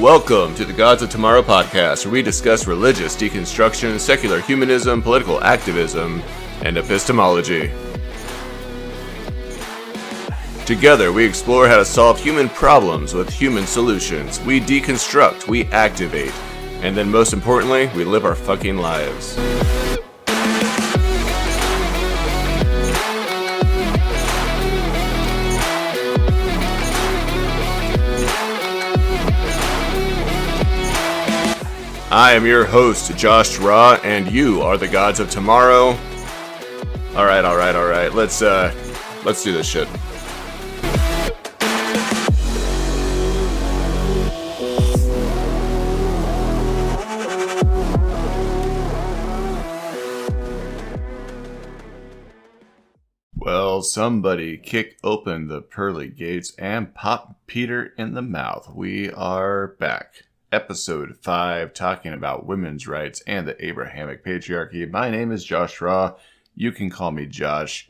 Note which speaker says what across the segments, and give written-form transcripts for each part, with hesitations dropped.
Speaker 1: Welcome to the Gods of Tomorrow podcast, where we discuss religious deconstruction, secular humanism, political activism, and epistemology. Together, we explore how to solve human problems with human solutions. We deconstruct, we activate, and then most importantly, we live our fucking lives. I am your host, Josh Raw, and you are the Gods of Tomorrow. All right. Let's do this shit. Well, somebody kick open the pearly gates and pop Peter in the mouth. We are back. Episode 5, talking about women's rights and the Abrahamic patriarchy. My name is Josh Raw. You can call me Josh.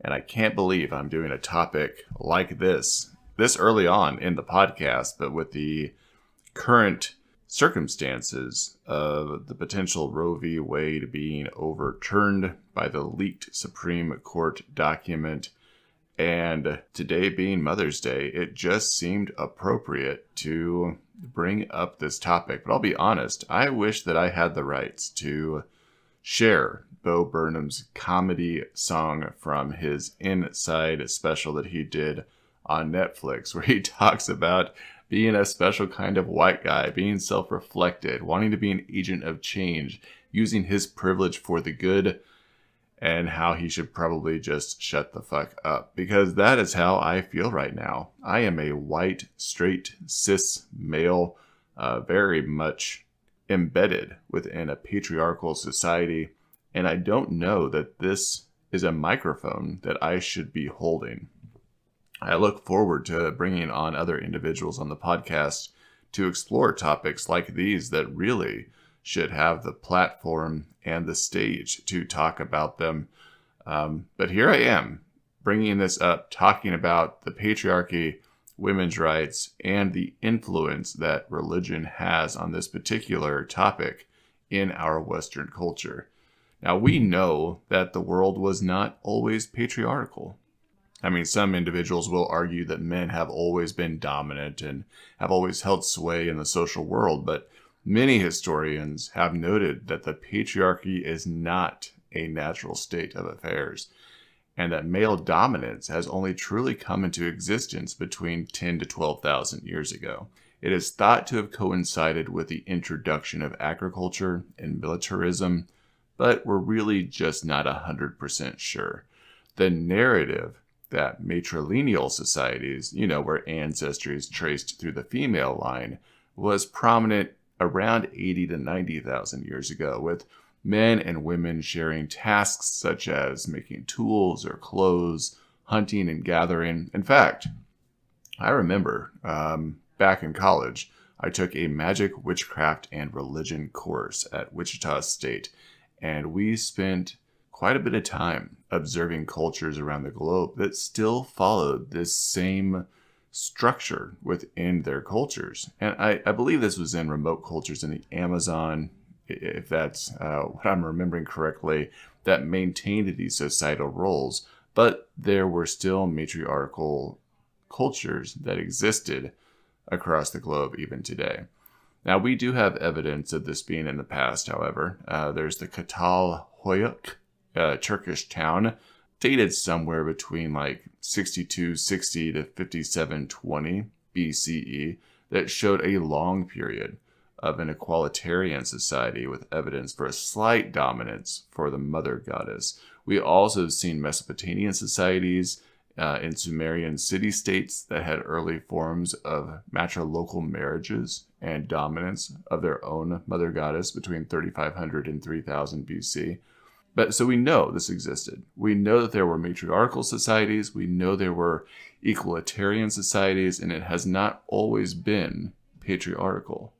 Speaker 1: And I can't believe I'm doing a topic like this early on in the podcast, but with the current circumstances of the potential Roe v. Wade being overturned by the leaked Supreme Court document, and today being Mother's Day, it just seemed appropriate to bring up this topic. But I'll be honest, I wish that I had the rights to share Bo Burnham's comedy song from his Inside special that he did on Netflix, where he talks about being a special kind of white guy, being self-reflected, wanting to be an agent of change, using his privilege for the good, and how he should probably just shut the fuck up. Because that is how I feel right now. I am a white, straight, cis male, very much embedded within a patriarchal society. And I don't know that this is a microphone that I should be holding. I look forward to bringing on other individuals on the podcast to explore topics like these that really should have the platform and the stage to talk about them. But here I am, bringing this up, talking about the patriarchy, women's rights, and the influence that religion has on this particular topic in our Western culture. Now, we know that the world was not always patriarchal. I mean, some individuals will argue that men have always been dominant and have always held sway in the social world, but many historians have noted that the patriarchy is not a natural state of affairs, and that male dominance has only truly come into existence between 10 to 12,000 years ago. It is thought to have coincided with the introduction of agriculture and militarism, but we're really just not 100% sure. The narrative that matrilineal societies, where ancestry is traced through the female line, was prominent around 80 to 90,000 years ago, with men and women sharing tasks such as making tools or clothes, hunting and gathering. In fact, I remember back in college, I took a magic, witchcraft, and religion course at Wichita State, and we spent quite a bit of time observing cultures around the globe that still followed this same structure within their cultures. And I believe this was in remote cultures in the Amazon, if that's what I'm remembering correctly, that maintained these societal roles. But there were still matriarchal cultures that existed across the globe even today. Now, we do have evidence of this being in the past, however. There's the Çatalhöyük, Turkish town, dated somewhere between 6260 to 5720 BCE, that showed a long period of an equalitarian society with evidence for a slight dominance for the mother goddess. We also have seen Mesopotamian societies in Sumerian city-states that had early forms of matrilocal marriages and dominance of their own mother goddess between 3500 and 3000 BC. But so we know this existed. We know that there were matriarchal societies. We know there were equalitarian societies, and it has not always been patriarchal.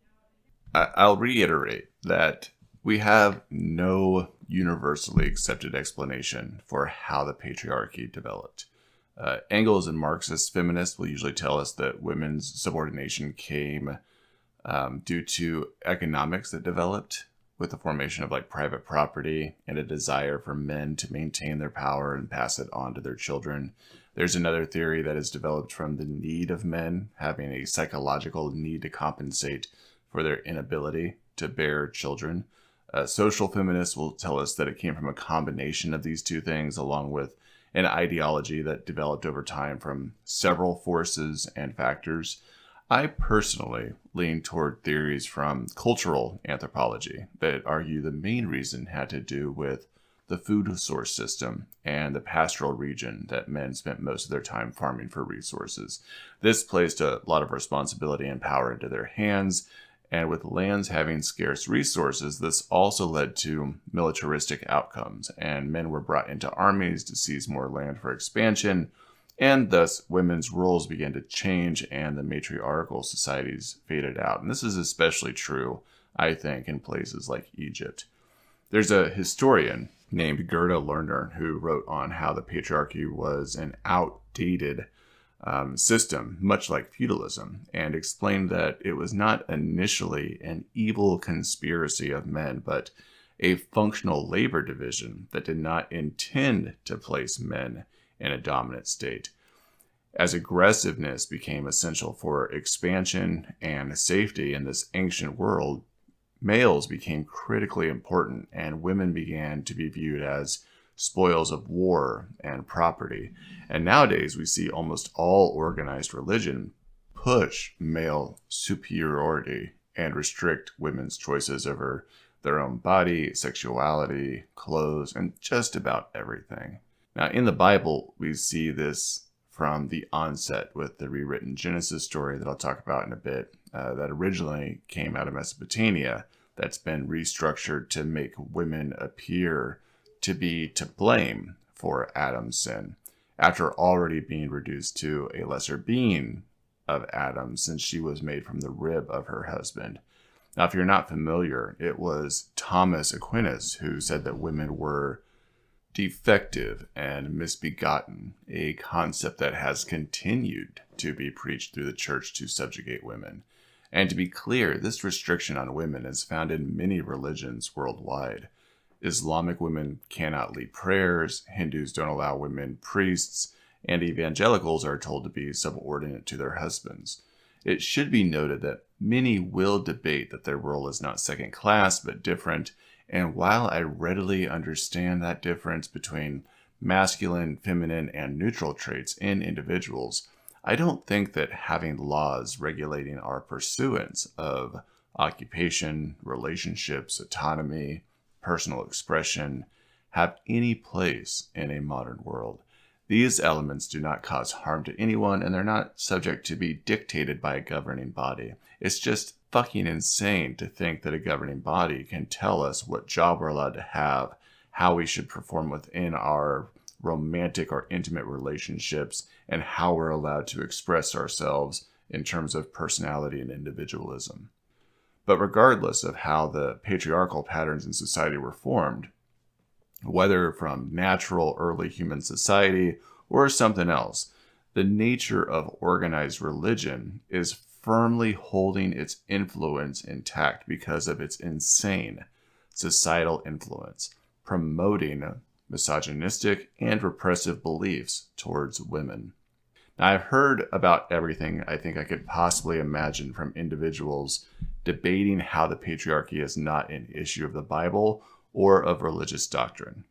Speaker 1: I'll reiterate that we have no universally accepted explanation for how the patriarchy developed. Engels and Marxist feminists will usually tell us that women's subordination came due to economics that developed with the formation of like private property and a desire for men to maintain their power and pass it on to their children. There's another theory that is developed from the need of men having a psychological need to compensate for their inability to bear children. Social feminists will tell us that it came from a combination of these two things, along with an ideology that developed over time from several forces and factors. I personally lean toward theories from cultural anthropology that argue the main reason had to do with the food source system and the pastoral region that men spent most of their time farming for resources. This placed a lot of responsibility and power into their hands, and with lands having scarce resources, this also led to militaristic outcomes, and men were brought into armies to seize more land for expansion, and thus women's roles began to change and the matriarchal societies faded out. And this is especially true, I think, in places like Egypt. There's a historian named Gerda Lerner who wrote on how the patriarchy was an outdated system, much like feudalism, and explained that it was not initially an evil conspiracy of men, but a functional labor division that did not intend to place men in a dominant state. As aggressiveness became essential for expansion and safety in this ancient world, males became critically important and women began to be viewed as spoils of war and property. And nowadays we see almost all organized religion push male superiority and restrict women's choices over their own body, sexuality, clothes, and just about everything. Now, in the Bible, we see this from the onset with the rewritten Genesis story that I'll talk about in a bit, that originally came out of Mesopotamia, that's been restructured to make women appear to be to blame for Adam's sin, after already being reduced to a lesser being of Adam since she was made from the rib of her husband. Now, if you're not familiar, it was Thomas Aquinas who said that women were defective and misbegotten, a concept that has continued to be preached through the church to subjugate women. And to be clear, this restriction on women is found in many religions worldwide. Islamic women cannot lead prayers, Hindus don't allow women priests, and evangelicals are told to be subordinate to their husbands. It should be noted that many will debate that their role is not second class but different, and while I readily understand that difference between masculine, feminine, and neutral traits in individuals, I don't think that having laws regulating our pursuance of occupation, relationships, autonomy, personal expression have any place in a modern world. These elements do not cause harm to anyone, and they're not subject to be dictated by a governing body. It's just fucking insane to think that a governing body can tell us what job we're allowed to have, how we should perform within our romantic or intimate relationships, and how we're allowed to express ourselves in terms of personality and individualism. But regardless of how the patriarchal patterns in society were formed, whether from natural early human society or something else, the nature of organized religion is firmly holding its influence intact because of its insane societal influence, promoting misogynistic and repressive beliefs towards women. Now, I've heard about everything I think I could possibly imagine from individuals debating how the patriarchy is not an issue of the Bible or of religious doctrine.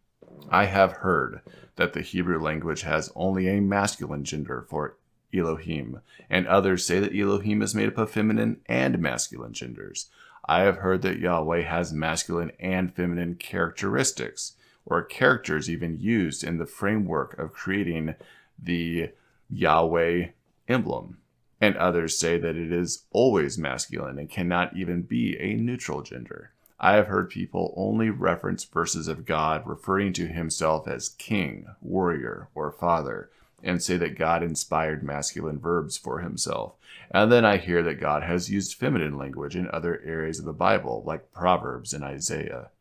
Speaker 1: I have heard that the Hebrew language has only a masculine gender for Elohim, and others say that Elohim is made up of feminine and masculine genders. I have heard that Yahweh has masculine and feminine characteristics, or characters even used in the framework of creating the Yahweh emblem. And others say that it is always masculine and cannot even be a neutral gender. I have heard people only reference verses of God referring to himself as king, warrior, or father, and say that God inspired masculine verbs for himself. And then I hear that God has used feminine language in other areas of the Bible, like Proverbs and Isaiah.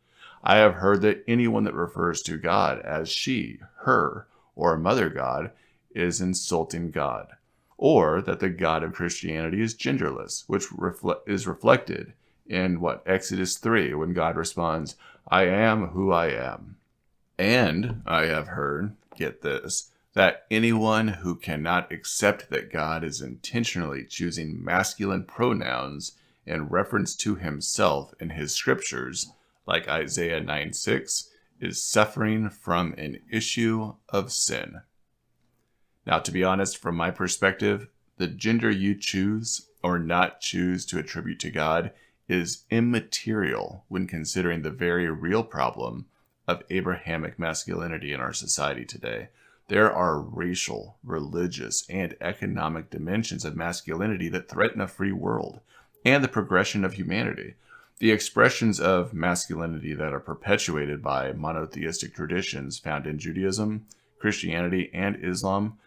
Speaker 1: I have heard that anyone that refers to God as she, her, or mother God is insulting God. or that the God of Christianity is genderless, which is reflected in Exodus 3, when God responds, "I am who I am." And I have heard, get this, that anyone who cannot accept that God is intentionally choosing masculine pronouns in reference to himself in his scriptures, like Isaiah 9:6, is suffering from an issue of sin. Now, to be honest, from my perspective, the gender you choose or not choose to attribute to God is immaterial when considering the very real problem of Abrahamic masculinity in our society today. There are racial, religious, and economic dimensions of masculinity that threaten a free world and the progression of humanity. The expressions of masculinity that are perpetuated by monotheistic traditions found in Judaism, Christianity, and Islam,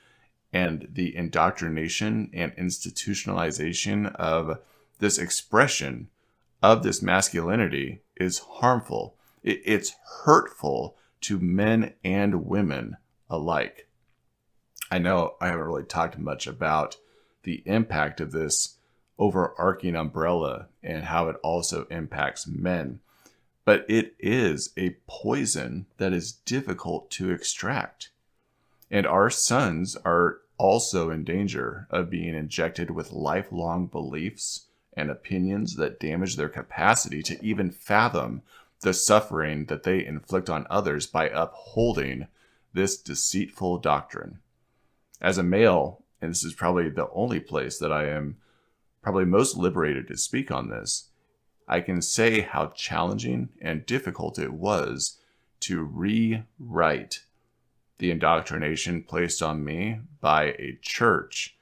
Speaker 1: and the indoctrination and institutionalization of this expression of this masculinity is harmful. It's hurtful to men and women alike. I know I haven't really talked much about the impact of this overarching umbrella and how it also impacts men, but it is a poison that is difficult to extract. And our sons are also in danger of being injected with lifelong beliefs and opinions that damage their capacity to even fathom the suffering that they inflict on others by upholding this deceitful doctrine. As a male, and this is probably the only place that I am probably most liberated to speak on this, I can say how challenging and difficult it was to rewrite the indoctrination placed on me by a church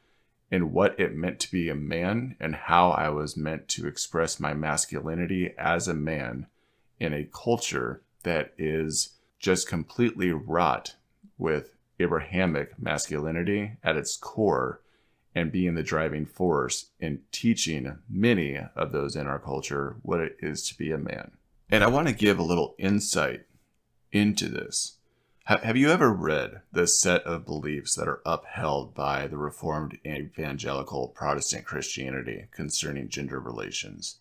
Speaker 1: and what it meant to be a man and how I was meant to express my masculinity as a man in a culture that is just completely wrought with Abrahamic masculinity at its core and being the driving force in teaching many of those in our culture what it is to be a man. And I want to give a little insight into this. Have you ever read the set of beliefs that are upheld by the Reformed and Evangelical Protestant Christianity concerning gender relations?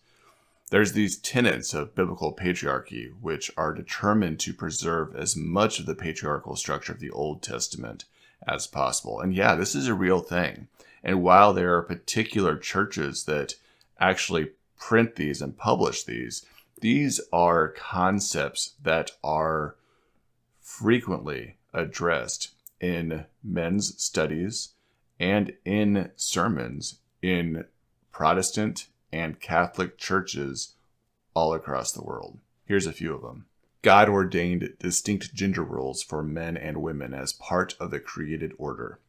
Speaker 1: There's these tenets of biblical patriarchy, which are determined to preserve as much of the patriarchal structure of the Old Testament as possible. And yeah, this is a real thing. And while there are particular churches that actually print these and publish these are concepts that are frequently addressed in men's studies and in sermons in Protestant and Catholic churches all across the world. Here's a few of them. God ordained distinct gender roles for men and women as part of the created order.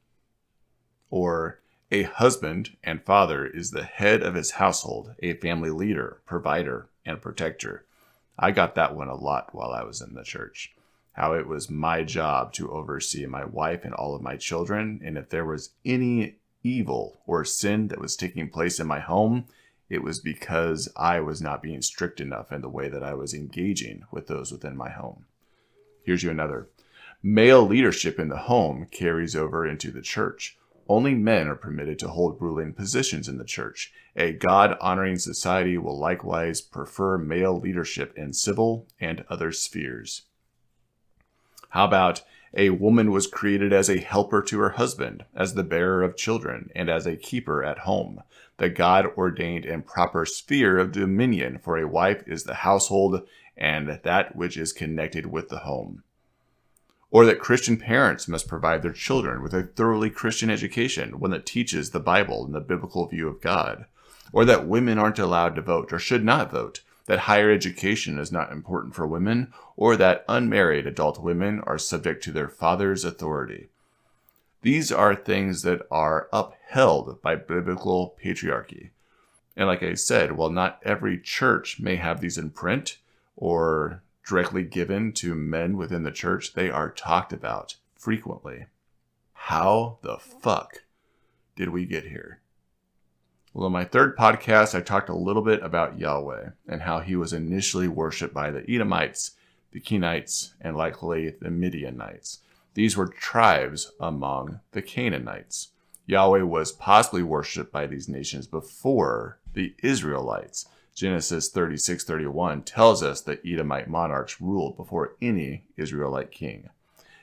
Speaker 1: Or, a husband and father is the head of his household, a family leader, provider, and protector. I got that one a lot while I was in the church. How it was my job to oversee my wife and all of my children, and if there was any evil or sin that was taking place in my home, it was because I was not being strict enough in the way that I was engaging with those within my home. Here's you another. Male leadership in the home carries over into the church. Only men are permitted to hold ruling positions in the church. A God-honoring society will likewise prefer male leadership in civil and other spheres. How about a woman was created as a helper to her husband, as the bearer of children, and as a keeper at home. The God-ordained and proper sphere of dominion for a wife is the household and that which is connected with the home. Or that Christian parents must provide their children with a thoroughly Christian education, one that teaches the Bible and the biblical view of God. Or that women aren't allowed to vote or should not vote, that higher education is not important for women, or that unmarried adult women are subject to their father's authority. These are things that are upheld by biblical patriarchy. And like I said, while not every church may have these in print or directly given to men within the church, they are talked about frequently. How the fuck did we get here? Well, in my third podcast, I talked a little bit about Yahweh and how he was initially worshipped by the Edomites, the Kenites, and likely the Midianites. These were tribes among the Canaanites. Yahweh was possibly worshipped by these nations before the Israelites. Genesis 36:31 tells us that Edomite monarchs ruled before any Israelite king.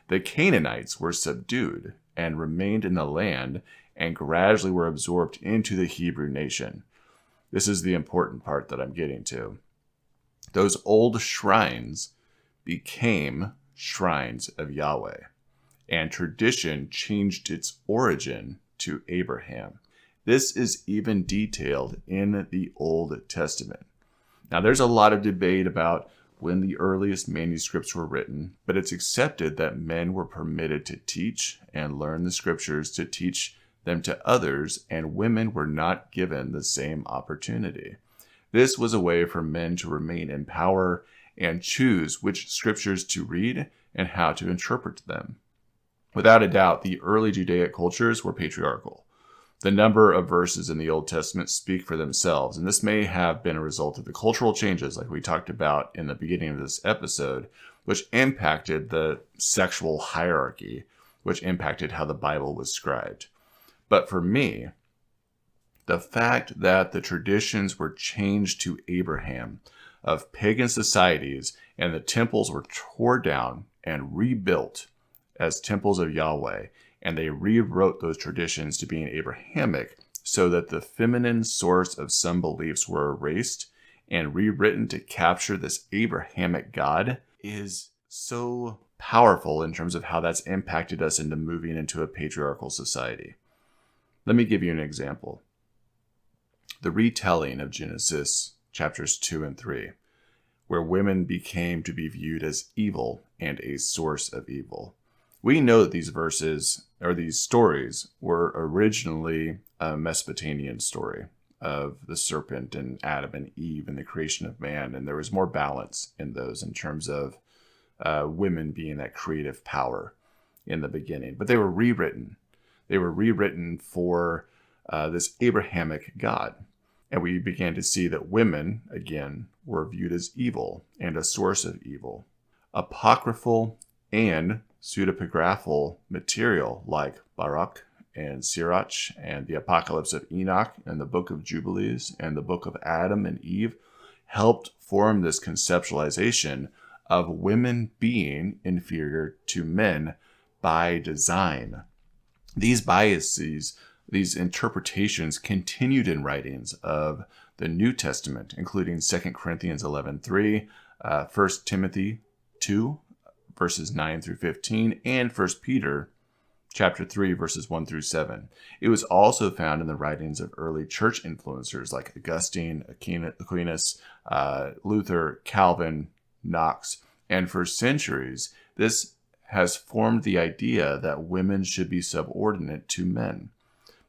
Speaker 1: The Canaanites were subdued and remained in the land and gradually were absorbed into the Hebrew nation. This is the important part that I'm getting to. Those old shrines became shrines of Yahweh, and tradition changed its origin to Abraham. This is even detailed in the Old Testament. Now, there's a lot of debate about when the earliest manuscripts were written, but it's accepted that men were permitted to teach and learn the scriptures to teach them to others, and women were not given the same opportunity. This was a way for men to remain in power and choose which scriptures to read and how to interpret them. Without a doubt, the early Judaic cultures were patriarchal. The number of verses in the Old Testament speak for themselves, and this may have been a result of the cultural changes like we talked about in the beginning of this episode, which impacted the sexual hierarchy, which impacted how the Bible was scribed. But for me, the fact that the traditions were changed to Abraham of pagan societies and the temples were torn down and rebuilt as temples of Yahweh, and they rewrote those traditions to being Abrahamic so that the feminine source of some beliefs were erased and rewritten to capture this Abrahamic God, is so powerful in terms of how that's impacted us into moving into a patriarchal society. Let me give you an example. The retelling of Genesis chapters 2 and 3, where women became to be viewed as evil and a source of evil. We know that these verses, or these stories, were originally a Mesopotamian story of the serpent and Adam and Eve and the creation of man, and there was more balance in those in terms of women being that creative power in the beginning. But they were rewritten. They were rewritten for this Abrahamic God. And we began to see that women, again, were viewed as evil and a source of evil. Apocryphal and pseudepigraphal material like Baruch and Sirach and the Apocalypse of Enoch and the Book of Jubilees and the Book of Adam and Eve helped form this conceptualization of women being inferior to men by design. These biases, these interpretations continued in writings of the New Testament, including 2 Corinthians 11:3, 1 Timothy 2, verses 9 through 15, and 1 Peter chapter 3, verses 1 through 7. It was also found in the writings of early church influencers like Augustine, Aquinas, Luther, Calvin, Knox, and for centuries, this has formed the idea that women should be subordinate to men.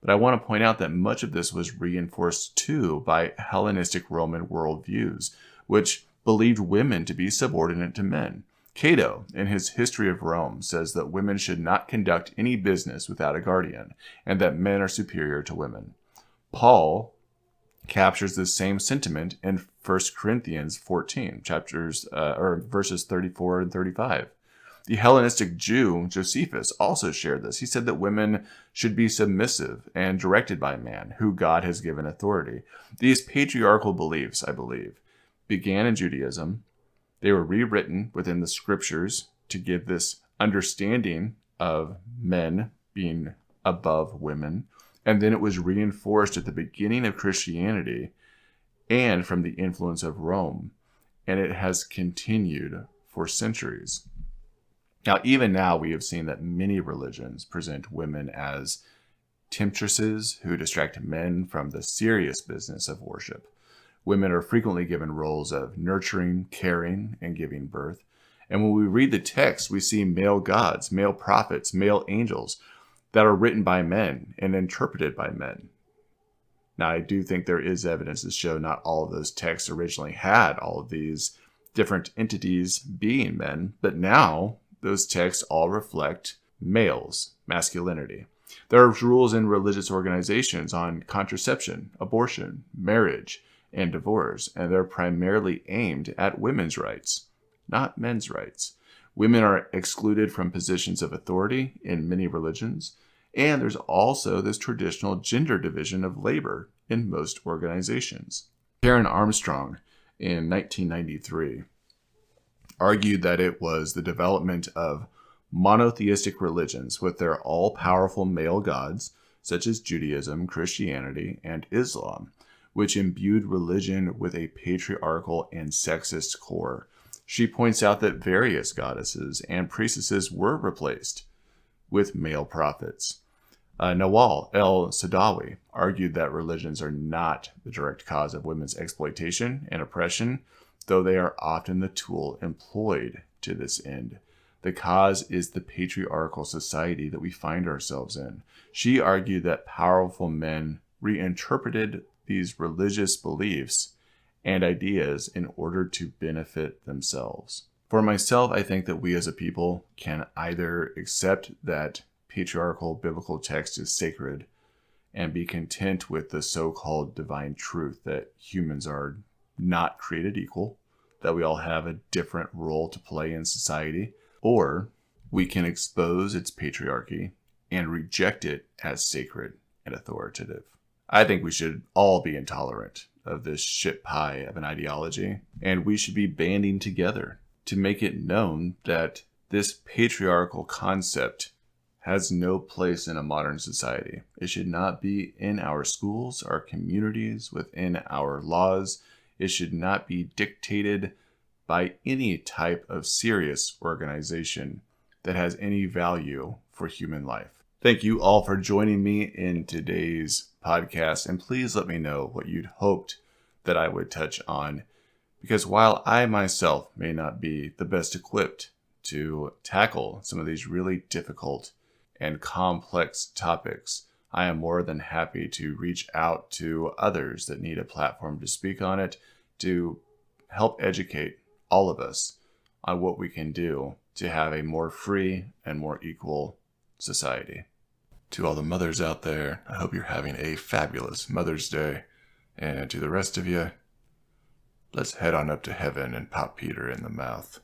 Speaker 1: But I want to point out that much of this was reinforced too by Hellenistic Roman worldviews, which believed women to be subordinate to men. Cato, in his History of Rome, says that women should not conduct any business without a guardian, and that men are superior to women. Paul captures this same sentiment in 1 Corinthians 14, verses 34 and 35. The Hellenistic Jew, Josephus, also shared this. He said that women should be submissive and directed by man, who God has given authority. These patriarchal beliefs, I believe, began in Judaism. They were rewritten within the scriptures to give this understanding of men being above women. And then it was reinforced at the beginning of Christianity and from the influence of Rome. And it has continued for centuries. Now, even now, we have seen that many religions present women as temptresses who distract men from the serious business of worship. Women are frequently given roles of nurturing, caring, and giving birth. And when we read the text, we see male gods, male prophets, male angels that are written by men and interpreted by men. Now, I do think there is evidence to show not all of those texts originally had all of these different entities being men, but now those texts all reflect males, masculinity. There are rules in religious organizations on contraception, abortion, marriage, and divorce, and they're primarily aimed at women's rights, not men's rights. Women are excluded from positions of authority in many religions, And there's also this traditional gender division of labor in most organizations. Karen Armstrong in 1993 argued that it was the development of monotheistic religions with their all-powerful male gods, such as Judaism, Christianity, and Islam, which imbued religion with a patriarchal and sexist core. She points out that various goddesses and priestesses were replaced with male prophets. Nawal el-Saadawi argued that religions are not the direct cause of women's exploitation and oppression, though they are often the tool employed to this end. The cause is the patriarchal society that we find ourselves in. She argued that powerful men reinterpreted these religious beliefs and ideas in order to benefit themselves. For myself, I think that we as a people can either accept that patriarchal biblical text is sacred and be content with the so-called divine truth that humans are not created equal, that we all have a different role to play in society, or we can expose its patriarchy and reject it as sacred and authoritative. I think we should all be intolerant of this shit pie of an ideology, and we should be banding together to make it known that this patriarchal concept has no place in a modern society. It should not be in our schools, our communities, within our laws. It should not be dictated by any type of serious organization that has any value for human life. Thank you all for joining me in today's podcast, and please let me know what you'd hoped that I would touch on, because while I myself may not be the best equipped to tackle some of these really difficult and complex topics, I am more than happy to reach out to others that need a platform to speak on it, to help educate all of us on what we can do to have a more free and more equal society. To all the mothers out there, I hope you're having a fabulous Mother's Day. And to the rest of you, let's head on up to heaven and pop Peter in the mouth.